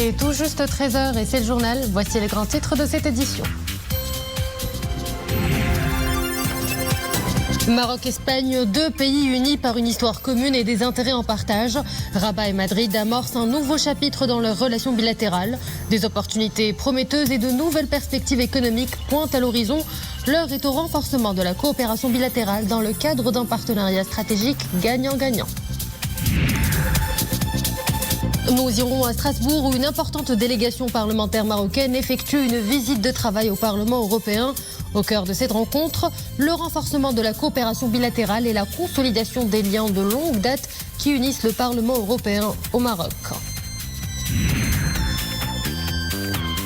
est tout juste 13h et c'est le journal. Voici les grands titres de cette édition. Maroc-Espagne, deux pays unis par une histoire commune et des intérêts en partage. Rabat et Madrid amorcent un nouveau chapitre dans leurs relations bilatérales. Des opportunités prometteuses et de nouvelles perspectives économiques pointent à l'horizon. L'heure est au renforcement de la coopération bilatérale dans le cadre d'un partenariat stratégique gagnant-gagnant. Nous irons à Strasbourg où une importante délégation parlementaire marocaine effectue une visite de travail au Parlement européen. Au cœur de cette rencontre, le renforcement de la coopération bilatérale et la consolidation des liens de longue date qui unissent le Parlement européen au Maroc.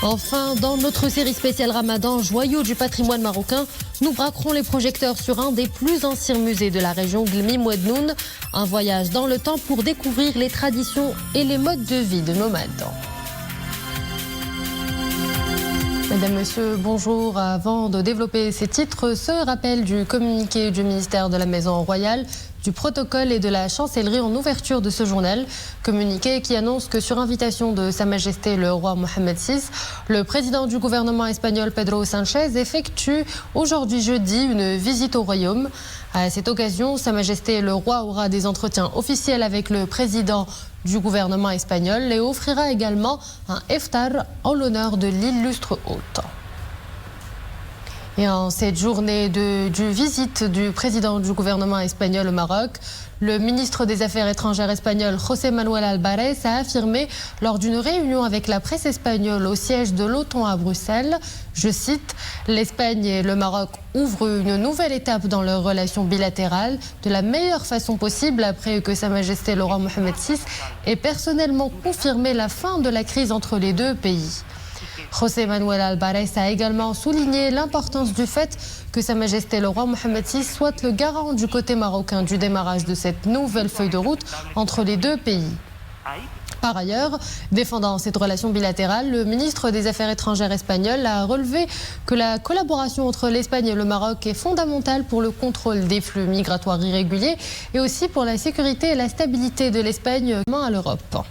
Enfin, dans notre série spéciale Ramadan, joyaux du patrimoine marocain, nous braquerons les projecteurs sur un des plus anciens musées de la région, Glmi Mouednoun. Un voyage dans le temps pour découvrir les traditions et les modes de vie de nomades. Mesdames, Messieurs, bonjour. Avant de développer ces titres, ce rappel du communiqué du ministère de la Maison Royale, du protocole et de la chancellerie en ouverture de ce journal. Communiqué qui annonce que sur invitation de Sa Majesté le roi Mohamed VI, le président du gouvernement espagnol Pedro Sánchez effectue aujourd'hui jeudi une visite au royaume. À cette occasion, Sa Majesté le roi aura des entretiens officiels avec le président du gouvernement espagnol et offrira également un iftar en l'honneur de l'illustre hôte. Et en cette journée du visite du président du gouvernement espagnol au Maroc, le ministre des Affaires étrangères espagnol José Manuel Álvarez a affirmé lors d'une réunion avec la presse espagnole au siège de l'OTAN à Bruxelles, je cite, « L'Espagne et le Maroc ouvrent une nouvelle étape dans leurs relations bilatérales de la meilleure façon possible après que Sa Majesté le roi Mohamed VI ait personnellement confirmé la fin de la crise entre les deux pays. » José Manuel Álvarez a également souligné l'importance du fait que Sa Majesté le roi Mohamed VI soit le garant du côté marocain du démarrage de cette nouvelle feuille de route entre les deux pays. Par ailleurs, défendant cette relation bilatérale, le ministre des Affaires étrangères espagnol a relevé que la collaboration entre l'Espagne et le Maroc est fondamentale pour le contrôle des flux migratoires irréguliers et aussi pour la sécurité et la stabilité de l'Espagne à l'Europe.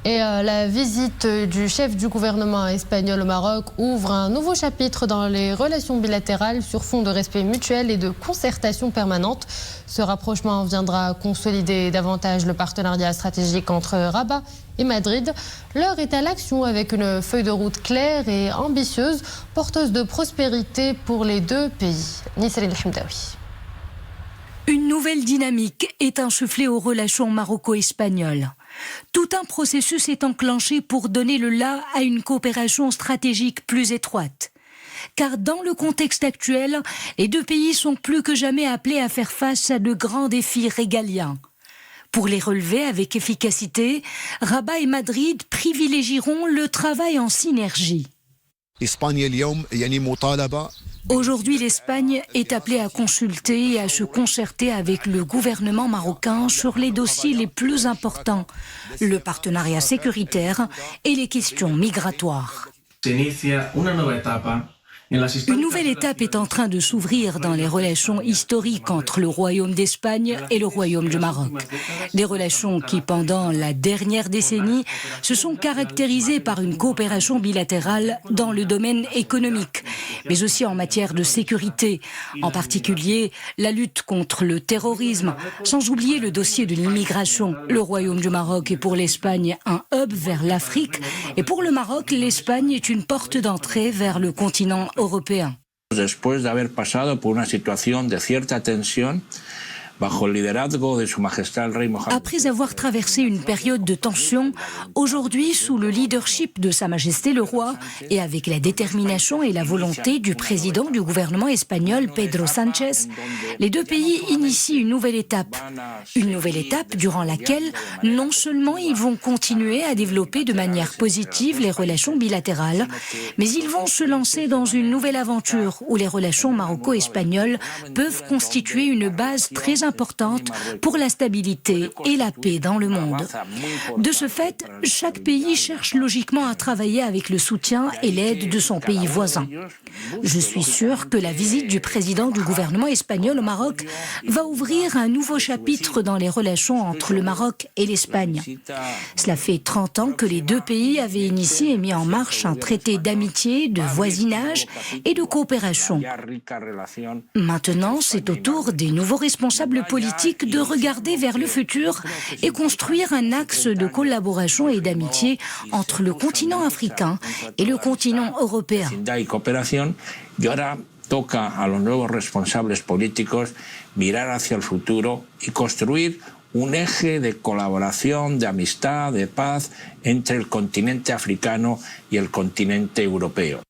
Et la visite du chef du gouvernement espagnol au Maroc ouvre un nouveau chapitre dans les relations bilatérales sur fond de respect mutuel et de concertation permanente. Ce rapprochement viendra consolider davantage le partenariat stratégique entre Rabat et Madrid. L'heure est à l'action avec une feuille de route claire et ambitieuse, porteuse de prospérité pour les deux pays. Nisrine Hamdaoui. Une nouvelle dynamique est insufflée aux relations maroco-espagnoles. Tout un processus est enclenché pour donner le là à une coopération stratégique plus étroite. Car dans le contexte actuel, les deux pays sont plus que jamais appelés à faire face à de grands défis régaliens. Pour les relever avec efficacité, Rabat et Madrid privilégieront le travail en synergie. Aujourd'hui, l'Espagne est appelée à consulter et à se concerter avec le gouvernement marocain sur les dossiers les plus importants, le partenariat sécuritaire et les questions migratoires. Une nouvelle étape est en train de s'ouvrir dans les relations historiques entre le Royaume d'Espagne et le Royaume du Maroc. Des relations qui, pendant la dernière décennie, se sont caractérisées par une coopération bilatérale dans le domaine économique, mais aussi en matière de sécurité, en particulier la lutte contre le terrorisme, sans oublier le dossier de l'immigration. Le Royaume du Maroc est pour l'Espagne un hub vers l'Afrique, et pour le Maroc, l'Espagne est une porte d'entrée vers le continent européen. Después de haber pasado por una situación de cierta tensión, bajo el liderazgo de Su Majestad el Rey Mohammed. Après avoir traversé une période de tension, aujourd'hui, sous le leadership de Sa Majesté le Roi et avec la détermination et la volonté du président du gouvernement espagnol, Pedro Sánchez, les deux pays initient une nouvelle étape. Une nouvelle étape durant laquelle, non seulement ils vont continuer à développer de manière positive les relations bilatérales, mais ils vont se lancer dans une nouvelle aventure où les relations maroco-espagnoles peuvent constituer une base très importante pour la stabilité et la paix dans le monde. De ce fait, chaque pays cherche logiquement à travailler avec le soutien et l'aide de son pays voisin. Je suis sûre que la visite du président du gouvernement espagnol au Maroc va ouvrir un nouveau chapitre dans les relations entre le Maroc et l'Espagne. Cela fait 30 ans que les deux pays avaient initié et mis en marche un traité d'amitié, de voisinage et de coopération. Maintenant, c'est au tour des nouveaux responsables politiques de regarder vers le futur et construire un axe de collaboration et d'amitié entre le continent africain et le continent européen. Y ahora toca a los nuevos responsables políticos mirar hacia el futuro y construir un eje de colaboración, de amistad, de paz entre el continente africano y el continente europeo.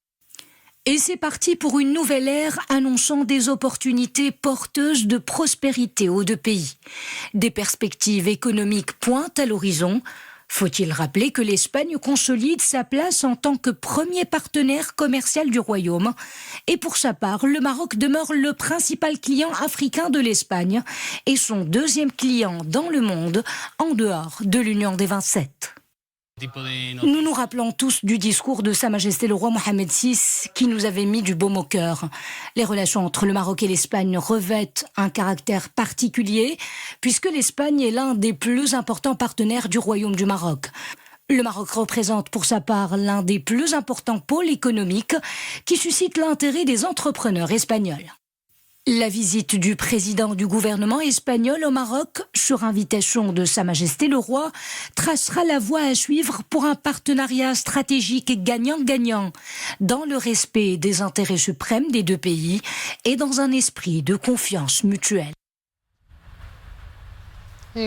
Et c'est parti pour une nouvelle ère annonçant des opportunités porteuses de prospérité aux deux pays. Des perspectives économiques pointent à l'horizon. Faut-il rappeler que l'Espagne consolide sa place en tant que premier partenaire commercial du Royaume. Et pour sa part, le Maroc demeure le principal client africain de l'Espagne et son deuxième client dans le monde, en dehors de l'Union des 27. Nous nous rappelons tous du discours de Sa Majesté le roi Mohamed VI qui nous avait mis du baume au cœur. Les relations entre le Maroc et l'Espagne revêtent un caractère particulier puisque l'Espagne est l'un des plus importants partenaires du Royaume du Maroc. Le Maroc représente pour sa part l'un des plus importants pôles économiques qui suscite l'intérêt des entrepreneurs espagnols. La visite du président du gouvernement espagnol au Maroc, sur invitation de Sa Majesté le Roi, tracera la voie à suivre pour un partenariat stratégique gagnant-gagnant, dans le respect des intérêts suprêmes des deux pays et dans un esprit de confiance mutuelle.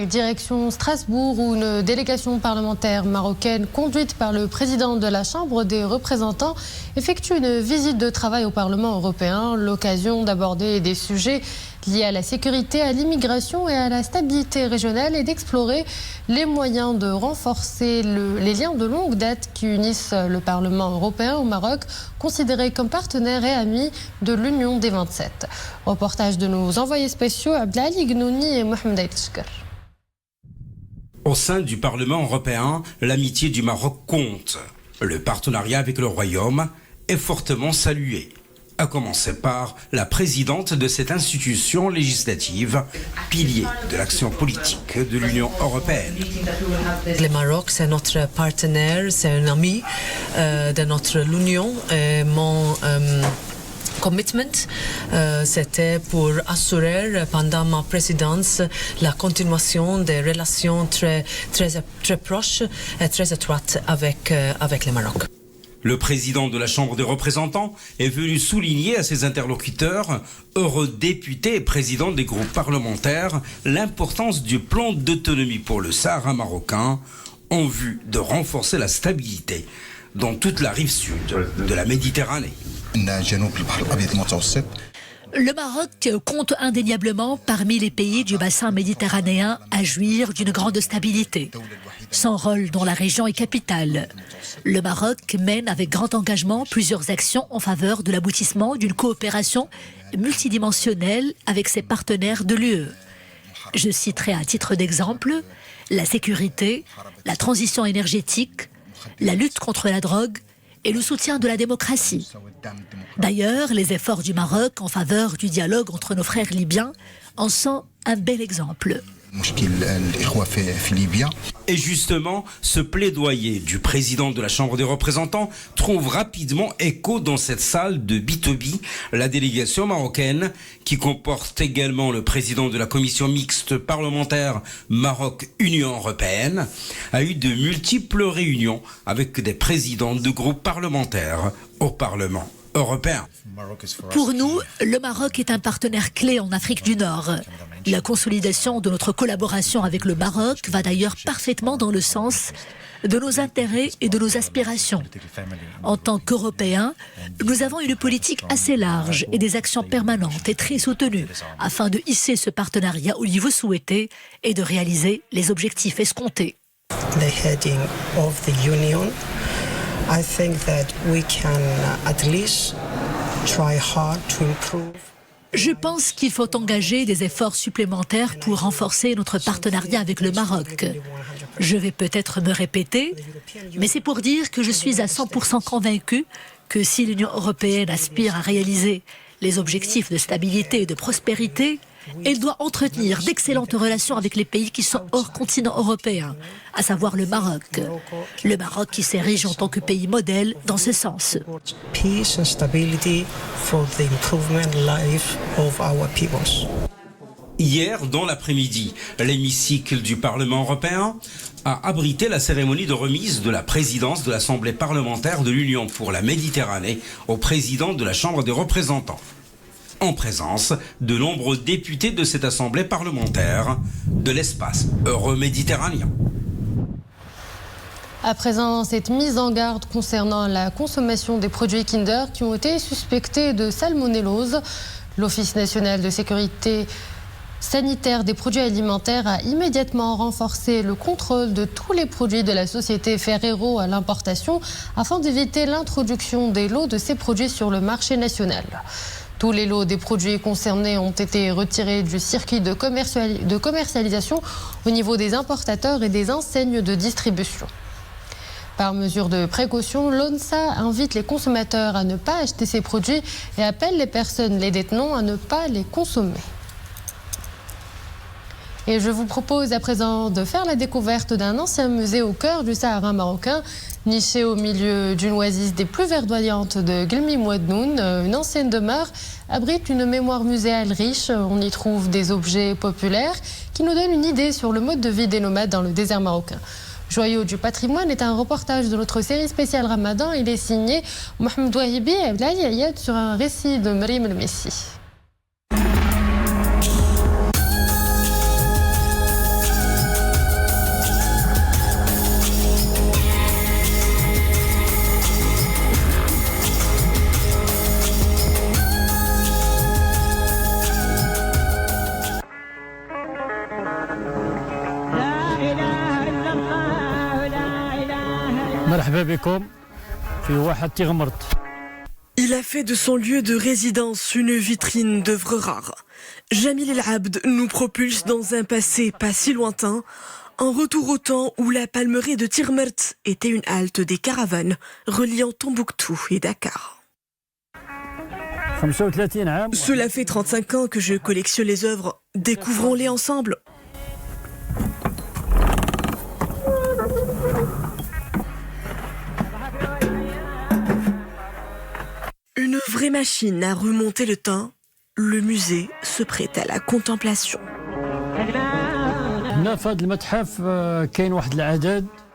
Direction Strasbourg, où une délégation parlementaire marocaine conduite par le président de la Chambre des représentants effectue une visite de travail au Parlement européen, l'occasion d'aborder des sujets liés à la sécurité, à l'immigration et à la stabilité régionale et d'explorer les moyens de renforcer les liens de longue date qui unissent le Parlement européen au Maroc, considéré comme partenaire et ami de l'Union des 27. Reportage de nos envoyés spéciaux Abdelali Gnouni et Mohamed Aïtchkar. Au sein du Parlement européen, l'amitié du Maroc compte. Le partenariat avec le Royaume est fortement salué. À commencer par la présidente de cette institution législative, pilier de l'action politique de l'Union européenne. Le Maroc, c'est notre partenaire, c'est un ami de notre Union. Mon commitment, c'était pour assurer pendant ma présidence la continuation des relations très proches et très étroites avec le Maroc. Le président de la Chambre des représentants est venu souligner à ses interlocuteurs, heureux députés et présidents des groupes parlementaires, l'importance du plan d'autonomie pour le Sahara marocain en vue de renforcer la stabilité dans toute la rive sud de la Méditerranée. Le Maroc compte indéniablement parmi les pays du bassin méditerranéen à jouir d'une grande stabilité. Son rôle dans la région est capital. Le Maroc mène avec grand engagement plusieurs actions en faveur de l'aboutissement d'une coopération multidimensionnelle avec ses partenaires de l'UE. Je citerai à titre d'exemple la sécurité, la transition énergétique, la lutte contre la drogue et le soutien de la démocratie. D'ailleurs, les efforts du Maroc en faveur du dialogue entre nos frères libyens en sont un bel exemple. Et justement, ce plaidoyer du président de la Chambre des représentants trouve rapidement écho dans cette salle de Bitobi. La délégation marocaine, qui comporte également le président de la commission mixte parlementaire Maroc-Union européenne, a eu de multiples réunions avec des présidents de groupes parlementaires au Parlement européen. Pour nous, le Maroc est un partenaire clé en Afrique du Nord. La consolidation de notre collaboration avec le Maroc va d'ailleurs parfaitement dans le sens de nos intérêts et de nos aspirations. En tant qu'Européens, nous avons une politique assez large et des actions permanentes et très soutenues afin de hisser ce partenariat au niveau souhaité et de réaliser les objectifs escomptés. The heading of the Union, I think that we can at least try hard to improve. Je pense qu'il faut engager des efforts supplémentaires pour renforcer notre partenariat avec le Maroc. Je vais peut-être me répéter, mais c'est pour dire que je suis à 100% convaincu que si l'Union européenne aspire à réaliser les objectifs de stabilité et de prospérité, elle doit entretenir d'excellentes relations avec les pays qui sont hors continent européen, à savoir le Maroc. Le Maroc qui s'érige en tant que pays modèle dans ce sens. Peace and stability for the improvement life of our peoples. Hier, dans l'après-midi, l'hémicycle du Parlement européen a abrité la cérémonie de remise de la présidence de l'Assemblée parlementaire de l'Union pour la Méditerranée au président de la Chambre des représentants, en présence de nombreux députés de cette Assemblée parlementaire de l'espace euro-méditerranéen. À présent, cette mise en garde concernant la consommation des produits Kinder qui ont été suspectés de salmonellose. L'Office national de sécurité sanitaire des produits alimentaires a immédiatement renforcé le contrôle de tous les produits de la société Ferrero à l'importation afin d'éviter l'introduction des lots de ces produits sur le marché national. Tous les lots des produits concernés ont été retirés du circuit de commercialisation au niveau des importateurs et des enseignes de distribution. Par mesure de précaution, l'ONSA invite les consommateurs à ne pas acheter ces produits et appelle les personnes les détenant à ne pas les consommer. Et je vous propose à présent de faire la découverte d'un ancien musée au cœur du Sahara marocain, niché au milieu d'une oasis des plus verdoyantes de Guelmi Mouadnoun. Une ancienne demeure abrite une mémoire muséale riche. On y trouve des objets populaires qui nous donnent une idée sur le mode de vie des nomades dans le désert marocain. Joyau du patrimoine est un reportage de notre série spéciale Ramadan. Il est signé Mohamed Wahibi et Abdelali Ayad sur un récit de Maryam El Messi. Il a fait de son lieu de résidence une vitrine d'œuvres rares. Jamil El Abd nous propulse dans un passé pas si lointain, un retour au temps où la palmeraie de Tirmert était une halte des caravanes reliant Tombouctou et Dakar. Cela fait 35 ans que je collectionne les œuvres. Découvrons-les ensemble. Une vraie machine à remonter le temps, le musée se prête à la contemplation.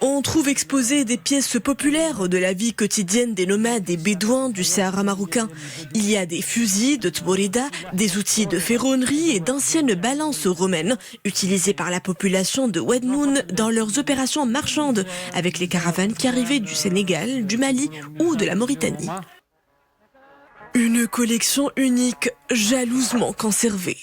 On trouve exposées des pièces populaires de la vie quotidienne des nomades et bédouins du Sahara marocain. Il y a des fusils de Tborida, des outils de ferronnerie et d'anciennes balances romaines utilisées par la population de Ouadnoun dans leurs opérations marchandes avec les caravanes qui arrivaient du Sénégal, du Mali ou de la Mauritanie. Une collection unique, jalousement conservée.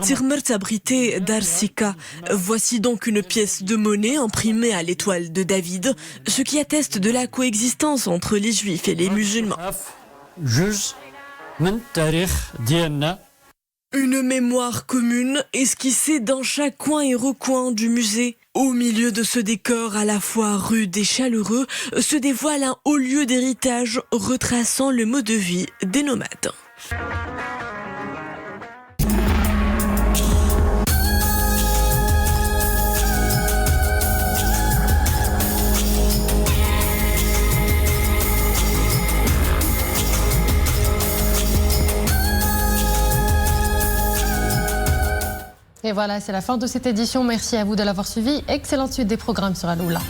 Tirmert abritait Dar Sika. Voici donc une pièce de monnaie imprimée à l'étoile de David, ce qui atteste de la coexistence entre les juifs et les musulmans. Une mémoire commune esquissée dans chaque coin et recoin du musée. Au milieu de ce décor à la fois rude et chaleureux, se dévoile un haut lieu d'héritage retraçant le mode de vie des nomades. Et voilà, c'est la fin de cette édition. Merci à vous de l'avoir suivi. Excellente suite des programmes sur Aloula.